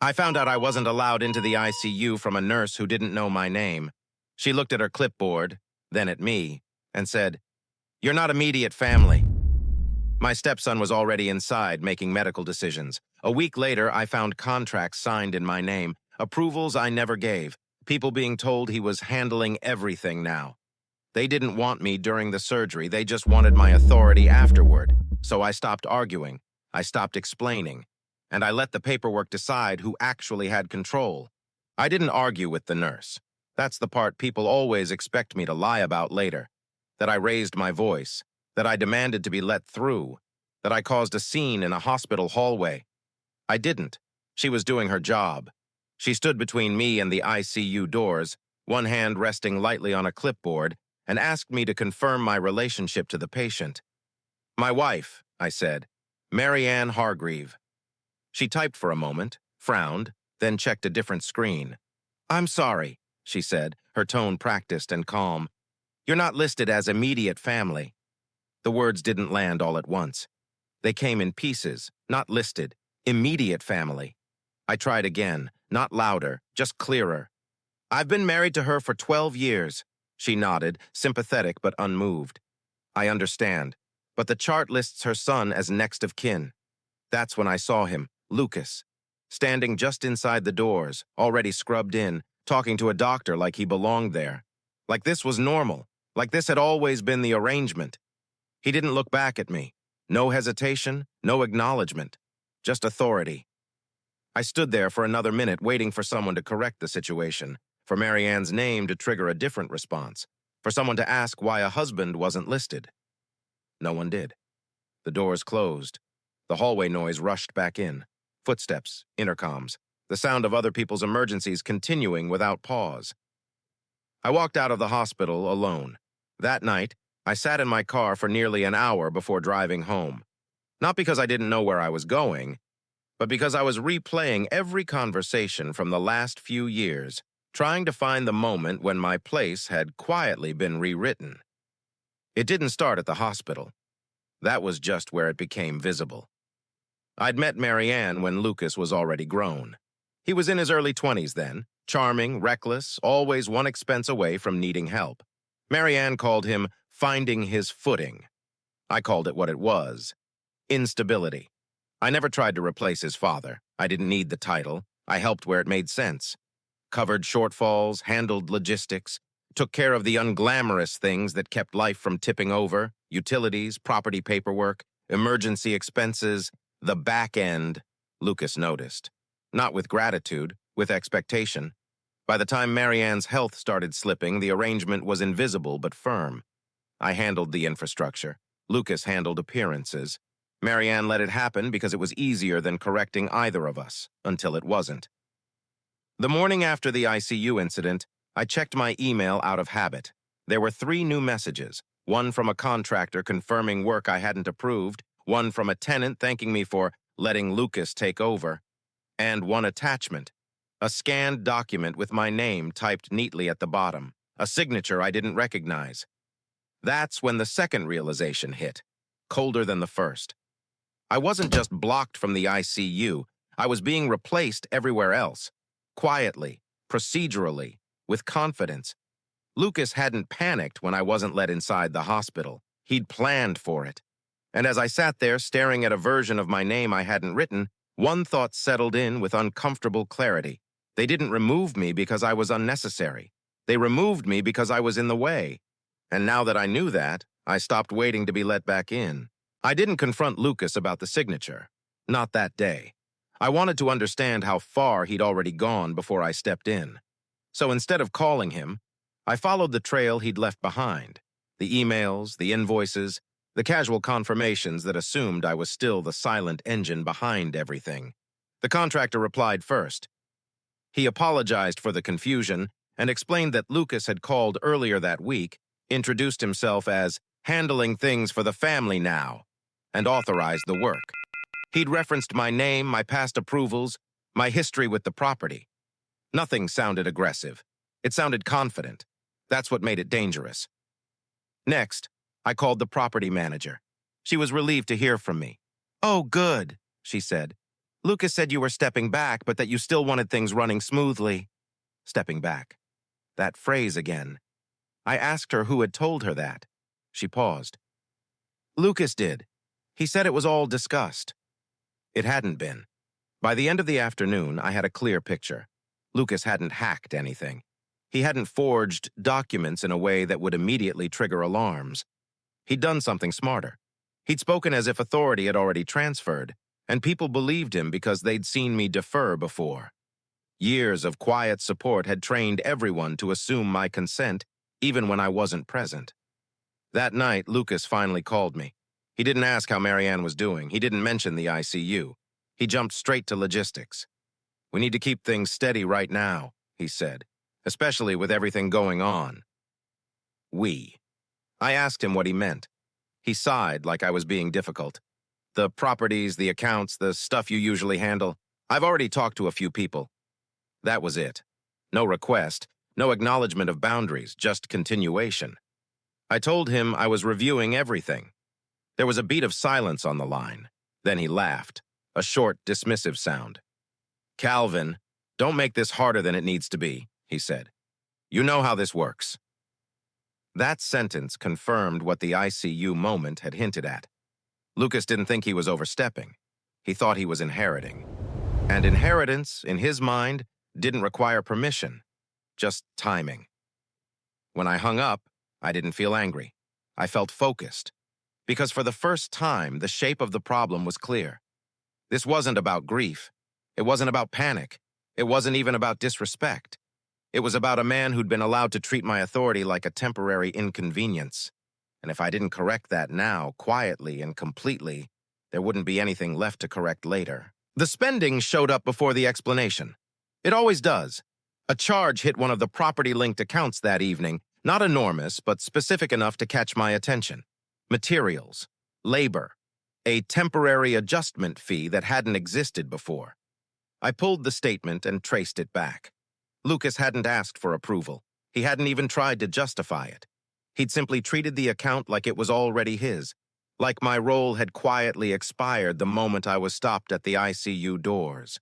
I found out I wasn't allowed into the ICU from a nurse who didn't know my name. She looked at her clipboard, then at me, and said, "You're not immediate family." My stepson was already inside making medical decisions. A week later, I found contracts signed in my name, approvals I never gave, people being told he was handling everything now. They didn't want me during the surgery, they just wanted my authority afterward. So I stopped arguing, I stopped explaining, and I let the paperwork decide who actually had control. I didn't argue with the nurse. That's the part people always expect me to lie about later. That I raised my voice, that I demanded to be let through, that I caused a scene in a hospital hallway. I didn't. She was doing her job. She stood between me and the ICU doors, one hand resting lightly on a clipboard, and asked me to confirm my relationship to the patient. "My wife," I said, "Mary Ann Hargreave." She typed for a moment, frowned, then checked a different screen. "I'm sorry," she said, her tone practiced and calm. "You're not listed as immediate family." The words didn't land all at once. They came in pieces, not listed. Immediate family. I tried again, not louder, just clearer. "I've been married to her for 12 years. She nodded, sympathetic but unmoved. "I understand, but the chart lists her son as next of kin." That's when I saw him, Lucas, standing just inside the doors, already scrubbed in, talking to a doctor like he belonged there. Like this was normal, like this had always been the arrangement. He didn't look back at me. No hesitation, no acknowledgement, just authority. I stood there for another minute waiting for someone to correct the situation, for Mary Ann's name to trigger a different response, for someone to ask why a husband wasn't listed. No one did. The doors closed. The hallway noise rushed back in. Footsteps, intercoms, the sound of other people's emergencies continuing without pause. I walked out of the hospital alone. That night, I sat in my car for nearly an hour before driving home. Not because I didn't know where I was going, but because I was replaying every conversation from the last few years, trying to find the moment when my place had quietly been rewritten. It didn't start at the hospital. That was just where it became visible. I'd met Mary Ann when Lucas was already grown. He was in his early 20s then, charming, reckless, always one expense away from needing help. Mary Ann called him finding his footing. I called it what it was: instability. I never tried to replace his father. I didn't need the title. I helped where it made sense. Covered shortfalls, handled logistics, took care of the unglamorous things that kept life from tipping over: utilities, property paperwork, emergency expenses, the back end. Lucas noticed. Not with gratitude, with expectation. By the time Mary Ann's health started slipping, the arrangement was invisible but firm. I handled the infrastructure. Lucas handled appearances. Mary Ann let it happen because it was easier than correcting either of us, until it wasn't. The morning after the ICU incident, I checked my email out of habit. There were 3 new messages, one from a contractor confirming work I hadn't approved, one from a tenant thanking me for letting Lucas take over, and one attachment, a scanned document with my name typed neatly at the bottom, a signature I didn't recognize. That's when the second realization hit, colder than the first. I wasn't just blocked from the ICU, I was being replaced everywhere else. Quietly, procedurally, with confidence. Lucas hadn't panicked when I wasn't let inside the hospital. He'd planned for it. And as I sat there staring at a version of my name I hadn't written, one thought settled in with uncomfortable clarity. They didn't remove me because I was unnecessary. They removed me because I was in the way. And now that I knew that, I stopped waiting to be let back in. I didn't confront Lucas about the signature. Not that day. I wanted to understand how far he'd already gone before I stepped in. So instead of calling him, I followed the trail he'd left behind. The emails, the invoices, the casual confirmations that assumed I was still the silent engine behind everything. The contractor replied first. He apologized for the confusion and explained that Lucas had called earlier that week, introduced himself as handling things for the family now, and authorized the work. He'd referenced my name, my past approvals, my history with the property. Nothing sounded aggressive. It sounded confident. That's what made it dangerous. Next, I called the property manager. She was relieved to hear from me. "Oh, good," she said. Lucas said you were stepping back, but that you still wanted things running smoothly. Stepping back. That phrase again. I asked her who had told her that. She paused. Lucas did. He said it was all discussed. It hadn't been. By the end of the afternoon, I had a clear picture. Lucas hadn't hacked anything. He hadn't forged documents in a way that would immediately trigger alarms. He'd done something smarter. He'd spoken as if authority had already transferred, and people believed him because they'd seen me defer before. Years of quiet support had trained everyone to assume my consent, even when I wasn't present. That night, Lucas finally called me. He didn't ask how Marianne was doing. He didn't mention the ICU. He jumped straight to logistics. We need to keep things steady right now, he said, especially with everything going on. We. I asked him what he meant. He sighed like I was being difficult. The properties, the accounts, the stuff you usually handle. I've already talked to a few people. That was it. No request, no acknowledgement of boundaries, just continuation. I told him I was reviewing everything. There was a beat of silence on the line. Then he laughed, a short, dismissive sound. Calvin, don't make this harder than it needs to be, he said. You know how this works. That sentence confirmed what the ICU moment had hinted at. Lucas didn't think he was overstepping. He thought he was inheriting. And inheritance, in his mind, didn't require permission, just timing. When I hung up, I didn't feel angry. I felt focused. Because for the first time, the shape of the problem was clear. This wasn't about grief. It wasn't about panic. It wasn't even about disrespect. It was about a man who'd been allowed to treat my authority like a temporary inconvenience. And if I didn't correct that now, quietly and completely, there wouldn't be anything left to correct later. The spending showed up before the explanation. It always does. A charge hit one of the property-linked accounts that evening, not enormous, but specific enough to catch my attention. Materials, labor, a temporary adjustment fee that hadn't existed before. I pulled the statement and traced it back. Lucas hadn't asked for approval. He hadn't even tried to justify it. He'd simply treated the account like it was already his, like my role had quietly expired the moment I was stopped at the ICU doors.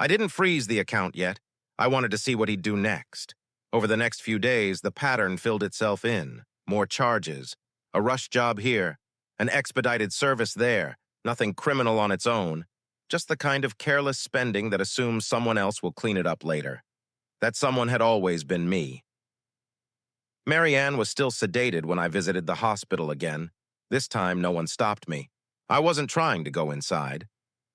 I didn't freeze the account yet. I wanted to see what he'd do next. Over the next few days, the pattern filled itself in. More charges, a rush job here, an expedited service there, nothing criminal on its own, just the kind of careless spending that assumes someone else will clean it up later. That someone had always been me. Marianne was still sedated when I visited the hospital again. This time, no one stopped me. I wasn't trying to go inside.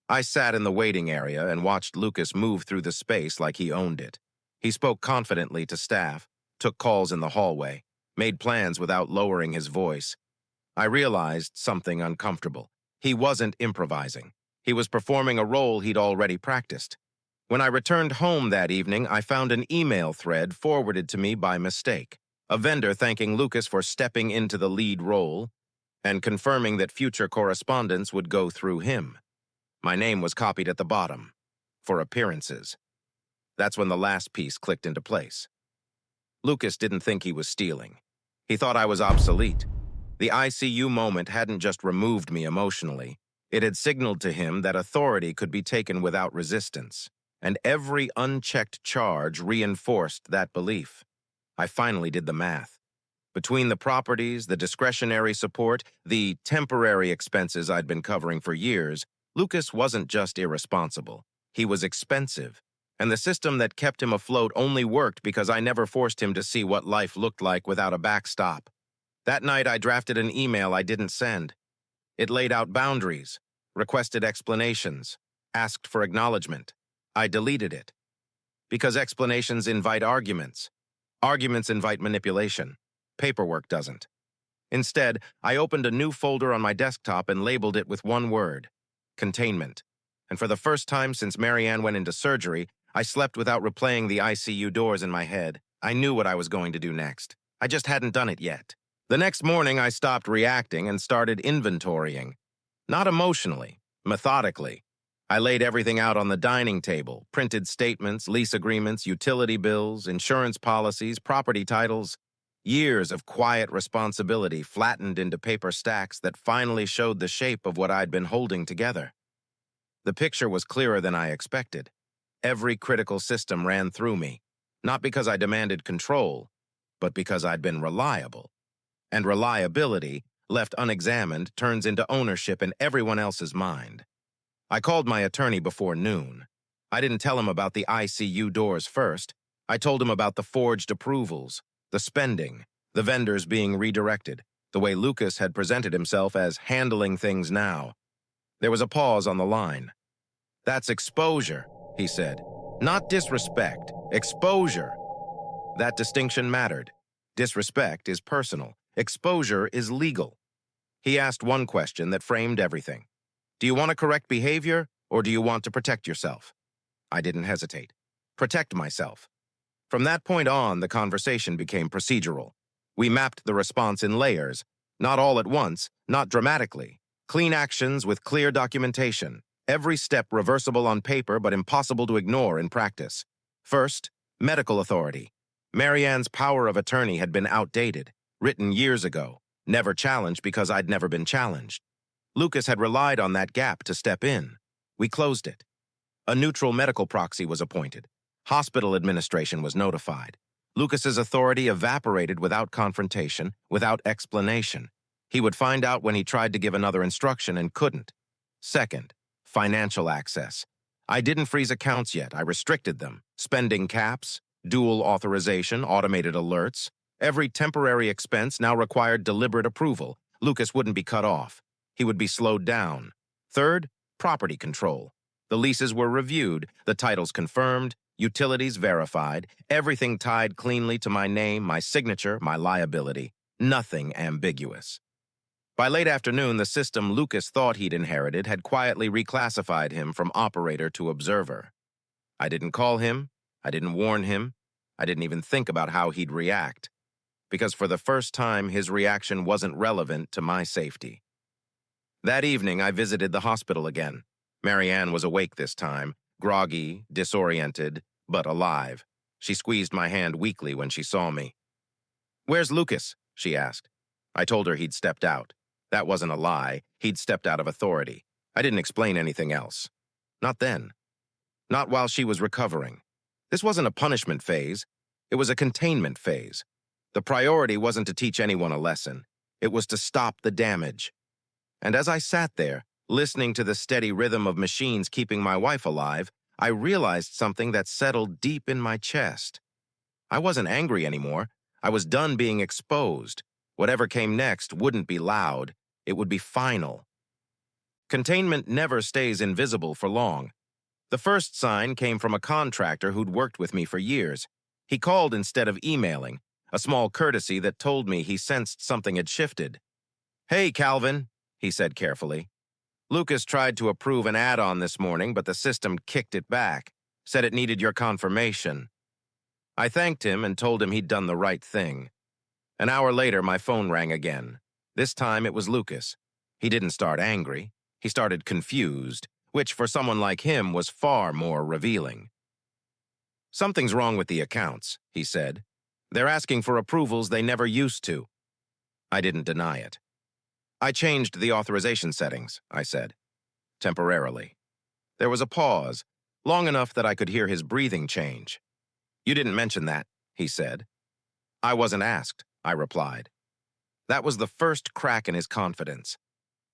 I sat in the waiting area and watched Lucas move through the space like he owned it. He spoke confidently to staff, took calls in the hallway, made plans without lowering his voice. I realized something uncomfortable. He wasn't improvising. He was performing a role he'd already practiced. When I returned home that evening, I found an email thread forwarded to me by mistake. A vendor thanking Lucas for stepping into the lead role and confirming that future correspondence would go through him. My name was copied at the bottom, for appearances. That's when the last piece clicked into place. Lucas didn't think he was stealing. He thought I was obsolete. The ICU moment hadn't just removed me emotionally. It had signaled to him that authority could be taken without resistance, and every unchecked charge reinforced that belief. I finally did the math. Between the properties, the discretionary support, the temporary expenses I'd been covering for years, Lucas wasn't just irresponsible. He was expensive, and the system that kept him afloat only worked because I never forced him to see what life looked like without a backstop. That night, I drafted an email I didn't send. It laid out boundaries, requested explanations, asked for acknowledgement. I deleted it. Because explanations invite arguments. Arguments invite manipulation. Paperwork doesn't. Instead, I opened a new folder on my desktop and labeled it with one word: containment. And for the first time since Marianne went into surgery, I slept without replaying the ICU doors in my head. I knew what I was going to do next. I just hadn't done it yet. The next morning, I stopped reacting and started inventorying. Not emotionally, methodically. I laid everything out on the dining table, printed statements, lease agreements, utility bills, insurance policies, property titles. Years of quiet responsibility flattened into paper stacks that finally showed the shape of what I'd been holding together. The picture was clearer than I expected. Every critical system ran through me, not because I demanded control, but because I'd been reliable. And reliability, left unexamined, turns into ownership in everyone else's mind. I called my attorney before noon. I didn't tell him about the ICU doors first. I told him about the forged approvals, the spending, the vendors being redirected, the way Lucas had presented himself as handling things now. There was a pause on the line. "That's exposure," he said. "Not disrespect, exposure." That distinction mattered. Disrespect is personal. Exposure is legal. He asked one question that framed everything. "Do you want to correct behavior, or do you want to protect yourself?" I didn't hesitate. Protect myself. From that point on, the conversation became procedural. We mapped the response in layers, not all at once, not dramatically. Clean actions with clear documentation. Every step reversible on paper but impossible to ignore in practice. First, medical authority. Marianne's power of attorney had been outdated, written years ago, never challenged because I'd never been challenged. Lucas had relied on that gap to step in. We closed it. A neutral medical proxy was appointed. Hospital administration was notified. Lucas's authority evaporated without confrontation, without explanation. He would find out when he tried to give another instruction and couldn't. Second, financial access. I didn't freeze accounts yet. I restricted them. Spending caps, dual authorization, automated alerts. Every temporary expense now required deliberate approval. Lucas wouldn't be cut off. He would be slowed down. Third, property control. The leases were reviewed, the titles confirmed, utilities verified, everything tied cleanly to my name, my signature, my liability. Nothing ambiguous. By late afternoon, the system Lucas thought he'd inherited had quietly reclassified him from operator to observer. I didn't call him. I didn't warn him. I didn't even think about how he'd react. Because for the first time, his reaction wasn't relevant to my safety. That evening, I visited the hospital again. Marianne was awake this time, groggy, disoriented, but alive. She squeezed my hand weakly when she saw me. "Where's Lucas?" she asked. I told her he'd stepped out. That wasn't a lie. He'd stepped out of authority. I didn't explain anything else. Not then. Not while she was recovering. This wasn't a punishment phase. It was a containment phase. The priority wasn't to teach anyone a lesson. It was to stop the damage. And as I sat there, listening to the steady rhythm of machines keeping my wife alive, I realized something that settled deep in my chest. I wasn't angry anymore. I was done being exposed. Whatever came next wouldn't be loud. It would be final. Containment never stays invisible for long. The first sign came from a contractor who'd worked with me for years. He called instead of emailing, a small courtesy that told me he sensed something had shifted. "Hey, Calvin," he said carefully. "Lucas tried to approve an add-on this morning, but the system kicked it back, said it needed your confirmation." I thanked him and told him he'd done the right thing. An hour later, my phone rang again. This time it was Lucas. He didn't start angry. He started confused, which for someone like him was far more revealing. "Something's wrong with the accounts," he said. "They're asking for approvals they never used to." I didn't deny it. "I changed the authorization settings," I said. Temporarily. There was a pause, long enough that I could hear his breathing change. "You didn't mention that," he said. "I wasn't asked," I replied. That was the first crack in his confidence.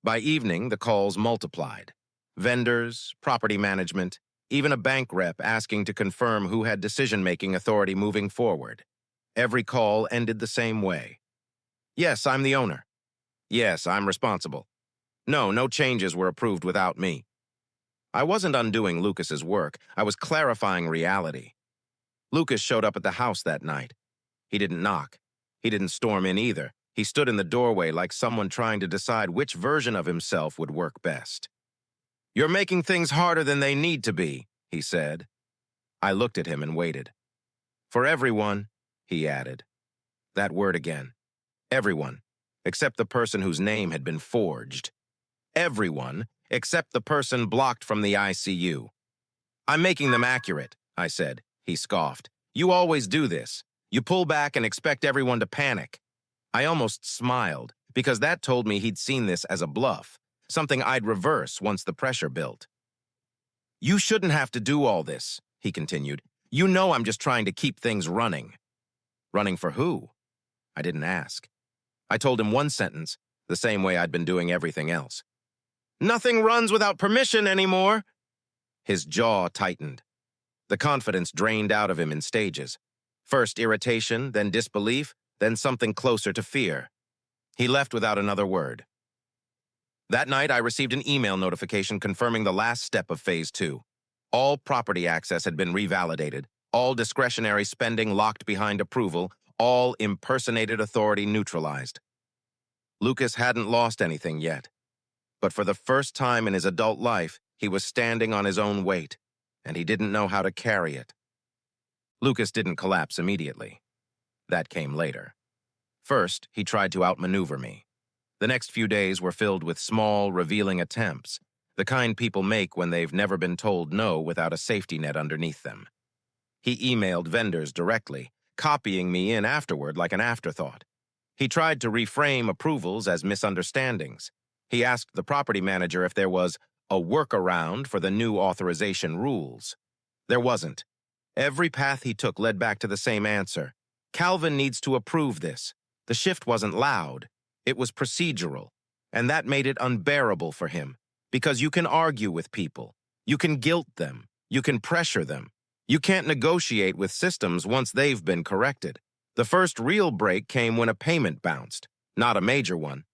By evening, the calls multiplied. Vendors, property management, even a bank rep asking to confirm who had decision-making authority moving forward. Every call ended the same way. "Yes, I'm the owner." "Yes, I'm responsible." No changes were approved without me." I wasn't undoing Lucas's work. I was clarifying reality. Lucas showed up at the house that night. He didn't knock. He didn't storm in either. He stood in the doorway like someone trying to decide which version of himself would work best. "You're making things harder than they need to be," he said. I looked at him and waited. "For everyone," he added. That word again. Everyone, except the person whose name had been forged. Everyone, except the person blocked from the ICU. "I'm making them accurate," I said. He scoffed. "You always do this. You pull back and expect everyone to panic." I almost smiled, because that told me he'd seen this as a bluff, something I'd reverse once the pressure built. You shouldn't have to do all this, he continued. You know I'm just trying to keep things running. Running for who? I didn't ask. I told him one sentence, the same way I'd been doing everything else. Nothing runs without permission anymore. His jaw tightened. The confidence drained out of him in stages. First irritation, then disbelief, then something closer to fear. He left without another word. That night, I received an email notification confirming the last step of Phase 2. All property access had been revalidated, all discretionary spending locked behind approval, all impersonated authority neutralized. Lucas hadn't lost anything yet, but for the first time in his adult life, he was standing on his own weight, and he didn't know how to carry it. Lucas didn't collapse immediately. That came later. First, he tried to outmaneuver me. The next few days were filled with small, revealing attempts, the kind people make when they've never been told no without a safety net underneath them. He emailed vendors directly, copying me in afterward like an afterthought. He tried to reframe approvals as misunderstandings. He asked the property manager if there was a workaround for the new authorization rules. There wasn't. Every path he took led back to the same answer. Calvin needs to approve this. The shift wasn't loud. It was procedural, and that made it unbearable for him, because you can argue with people. You can guilt them. You can pressure them. You can't negotiate with systems once they've been corrected. The first real break came when a payment bounced, not a major one,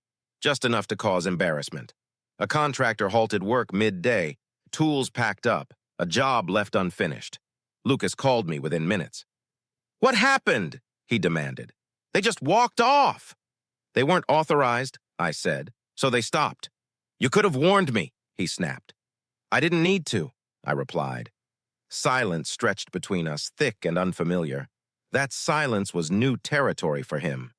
just enough to cause embarrassment. A contractor halted work midday, tools packed up, a job left unfinished. Lucas called me within minutes. "What happened?" he demanded. "They just walked off." "They weren't authorized," I said, "so they stopped." "You could have warned me," he snapped. "I didn't need to," I replied. Silence stretched between us, thick and unfamiliar. That silence was new territory for him.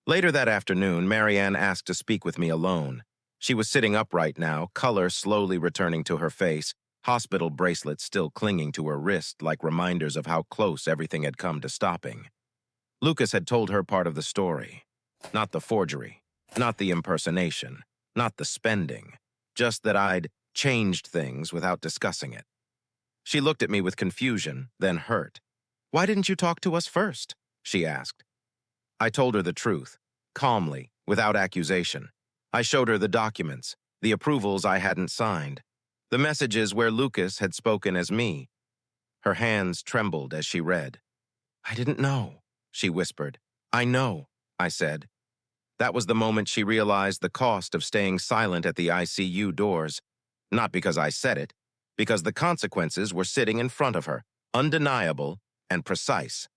Later that afternoon, Marianne asked to speak with me alone. She was sitting upright now, color slowly returning to her face, hospital bracelets still clinging to her wrist like reminders of how close everything had come to stopping. Lucas had told her part of the story. Not the forgery, not the impersonation, not the spending, just that I'd changed things without discussing it. She looked at me with confusion, then hurt. "Why didn't you talk to us first?" she asked. I told her the truth, calmly, without accusation. I showed her the documents, the approvals I hadn't signed, the messages where Lucas had spoken as me. Her hands trembled as she read. "I didn't know," she whispered. "I know," I said. That was the moment she realized the cost of staying silent at the ICU doors. Not because I said it, because the consequences were sitting in front of her, undeniable and precise.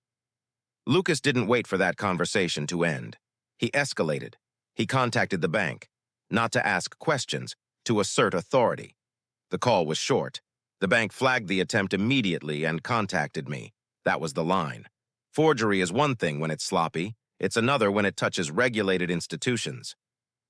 Lucas didn't wait for that conversation to end. He escalated. He contacted the bank, not to ask questions, to assert authority. The call was short. The bank flagged the attempt immediately and contacted me. That was the line. Forgery is one thing when it's sloppy. It's another when it touches regulated institutions.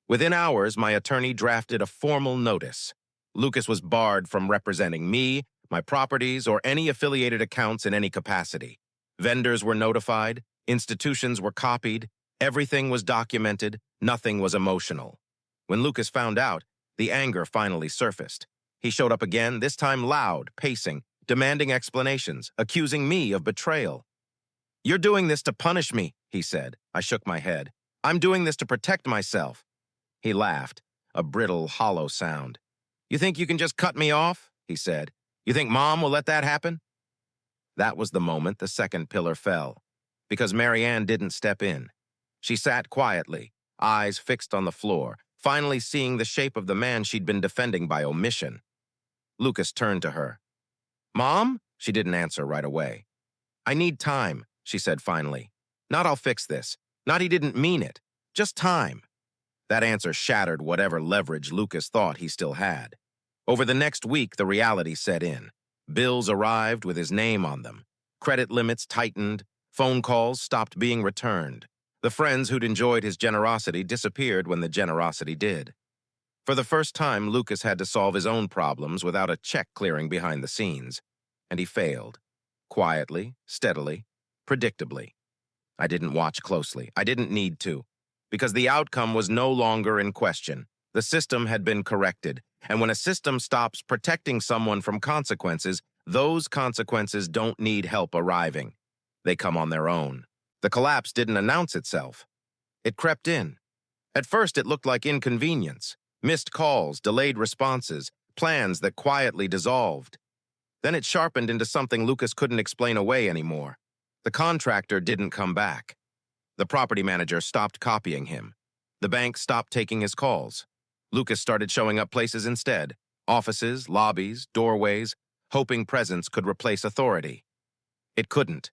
Within hours, my attorney drafted a formal notice. Lucas was barred from representing me, my properties, or any affiliated accounts in any capacity. Vendors were notified, institutions were copied, everything was documented, nothing was emotional. When Lucas found out, the anger finally surfaced. He showed up again, this time loud, pacing, demanding explanations, accusing me of betrayal. "You're doing this to punish me," he said. I shook my head. "I'm doing this to protect myself." He laughed, a brittle, hollow sound. "You think you can just cut me off?" he said. "You think Mom will let that happen?" That was the moment the second pillar fell, because Marianne didn't step in. She sat quietly, eyes fixed on the floor, finally seeing the shape of the man she'd been defending by omission. Lucas turned to her. "Mom?" She didn't answer right away. "I need time," she said finally. "Not I'll fix this. Not he didn't mean it. Just time." That answer shattered whatever leverage Lucas thought he still had. Over the next week, the reality set in. Bills arrived with his name on them. Credit limits tightened. Phone calls stopped being returned. The friends who'd enjoyed his generosity disappeared when the generosity did. For the first time, Lucas had to solve his own problems without a check clearing behind the scenes. And he failed. Quietly, steadily, predictably. I didn't watch closely. I didn't need to. Because the outcome was no longer in question. The system had been corrected, And when a system stops protecting someone from consequences, those consequences don't need help arriving. They come on their own. The collapse didn't announce itself. It crept in. At first, it looked like inconvenience, missed calls, delayed responses, plans that quietly dissolved. Then it sharpened into something Lucas couldn't explain away anymore. The contractor didn't come back. The property manager stopped copying him. The bank stopped taking his calls. Lucas started showing up places instead, offices, lobbies, doorways, hoping presence could replace authority. It couldn't.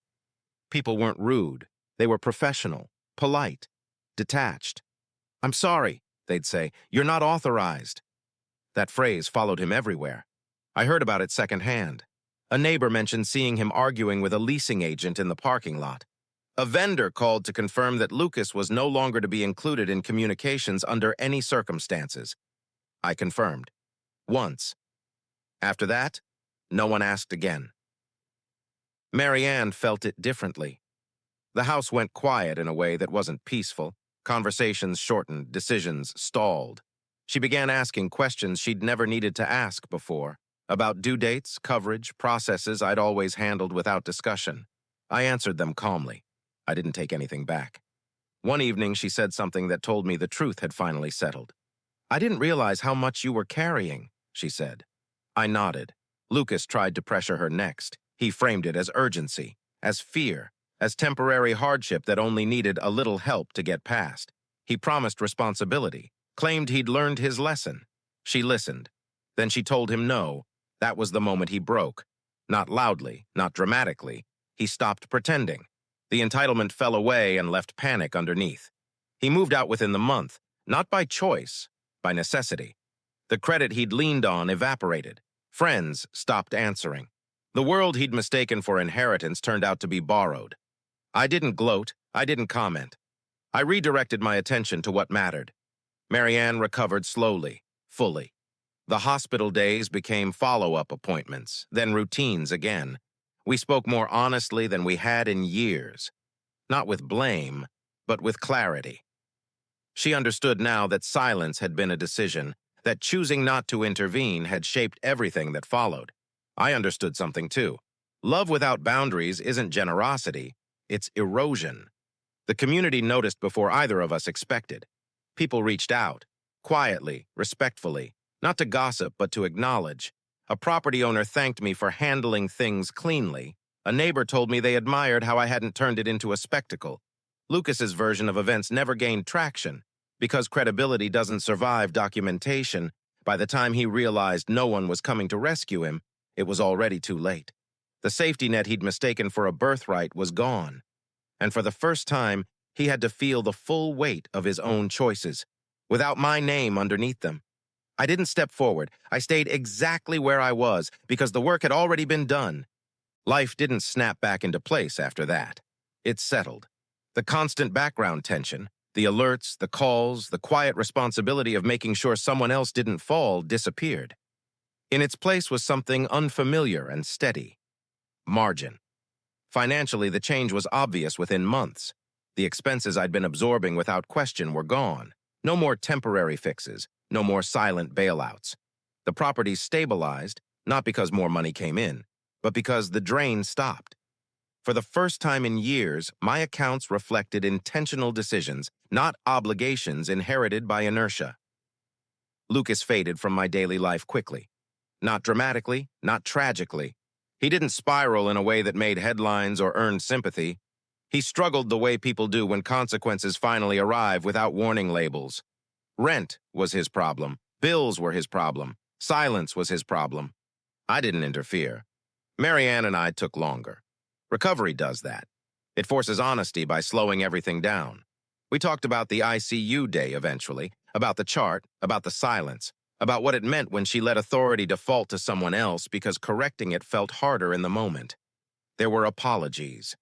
People weren't rude. They were professional, polite, detached. "I'm sorry," they'd say. "You're not authorized." That phrase followed him everywhere. I heard about it secondhand. A neighbor mentioned seeing him arguing with a leasing agent in the parking lot. A vendor called to confirm that Lucas was no longer to be included in communications under any circumstances. I confirmed. Once. After that, no one asked again. Marianne felt it differently. The house went quiet in a way that wasn't peaceful. Conversations shortened, decisions stalled. She began asking questions she'd never needed to ask before, about due dates, coverage, processes I'd always handled without discussion. I answered them calmly. I didn't take anything back. One evening, she said something that told me the truth had finally settled. "I didn't realize how much you were carrying," she said. I nodded. Lucas tried to pressure her next. He framed it as urgency, as fear, as temporary hardship that only needed a little help to get past. He promised responsibility, claimed he'd learned his lesson. She listened. Then she told him no. That was the moment he broke. Not loudly, not dramatically. He stopped pretending. The entitlement fell away and left panic underneath. He moved out within the month, not by choice, by necessity. The credit he'd leaned on evaporated. Friends stopped answering. The world he'd mistaken for inheritance turned out to be borrowed. I didn't gloat. I didn't comment. I redirected my attention to what mattered. Marianne recovered slowly, fully. The hospital days became follow-up appointments, then routines again. We spoke more honestly than we had in years. Not with blame, but with clarity. She understood now that silence had been a decision, that choosing not to intervene had shaped everything that followed. I understood something too. Love without boundaries isn't generosity, it's erosion. The community noticed before either of us expected. People reached out, quietly, respectfully, not to gossip but to acknowledge. A property owner thanked me for handling things cleanly. A neighbor told me they admired how I hadn't turned it into a spectacle. Lucas's version of events never gained traction. Because credibility doesn't survive documentation, by the time he realized no one was coming to rescue him, it was already too late. The safety net he'd mistaken for a birthright was gone. And for the first time, he had to feel the full weight of his own choices, without my name underneath them. I didn't step forward. I stayed exactly where I was because the work had already been done. Life didn't snap back into place after that. It settled. The constant background tension, the alerts, the calls, the quiet responsibility of making sure someone else didn't fall disappeared. In its place was something unfamiliar and steady. Margin. Financially, the change was obvious within months. The expenses I'd been absorbing without question were gone. No more temporary fixes. No more silent bailouts. The properties stabilized, not because more money came in, but because the drain stopped. For the first time in years, my accounts reflected intentional decisions, not obligations inherited by inertia. Lucas faded from my daily life quickly. Not dramatically, not tragically. He didn't spiral in a way that made headlines or earned sympathy. He struggled the way people do when consequences finally arrive without warning labels. Rent was his problem. Bills were his problem. Silence was his problem. I didn't interfere. Marianne and I took longer. Recovery does that. It forces honesty by slowing everything down. We talked about the ICU day eventually, about the chart, about the silence, about what it meant when she let authority default to someone else because correcting it felt harder in the moment. There were apologies.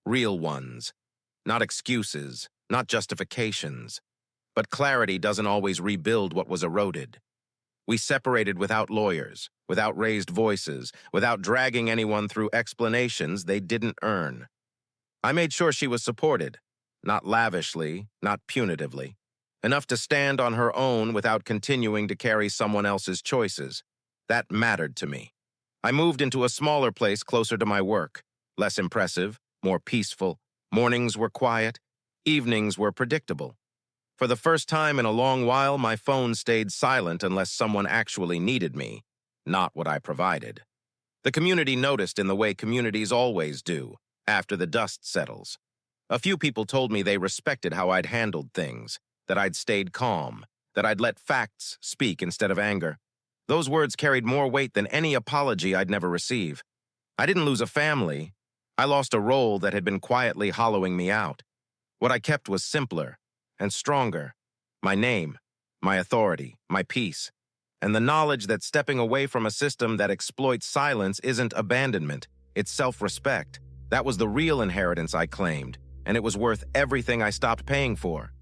Real ones. Not excuses, not justifications. But clarity doesn't always rebuild what was eroded. We separated without lawyers, without raised voices, without dragging anyone through explanations they didn't earn. I made sure she was supported, not lavishly, not punitively. enough to stand on her own without continuing to carry someone else's choices. That mattered to me. I moved into a smaller place closer to my work, less impressive, more peaceful. Mornings were quiet, evenings were predictable. For the first time in a long while, my phone stayed silent unless someone actually needed me, not what I provided. The community noticed in the way communities always do, after the dust settles. A few people told me they respected how I'd handled things, that I'd stayed calm, that I'd let facts speak instead of anger. Those words carried more weight than any apology I'd never receive. I didn't lose a family. I lost a role that had been quietly hollowing me out. What I kept was simpler and stronger. My name, my authority, my peace, and the knowledge that stepping away from a system that exploits silence isn't abandonment, it's self-respect. That was the real inheritance I claimed, and it was worth everything I stopped paying for.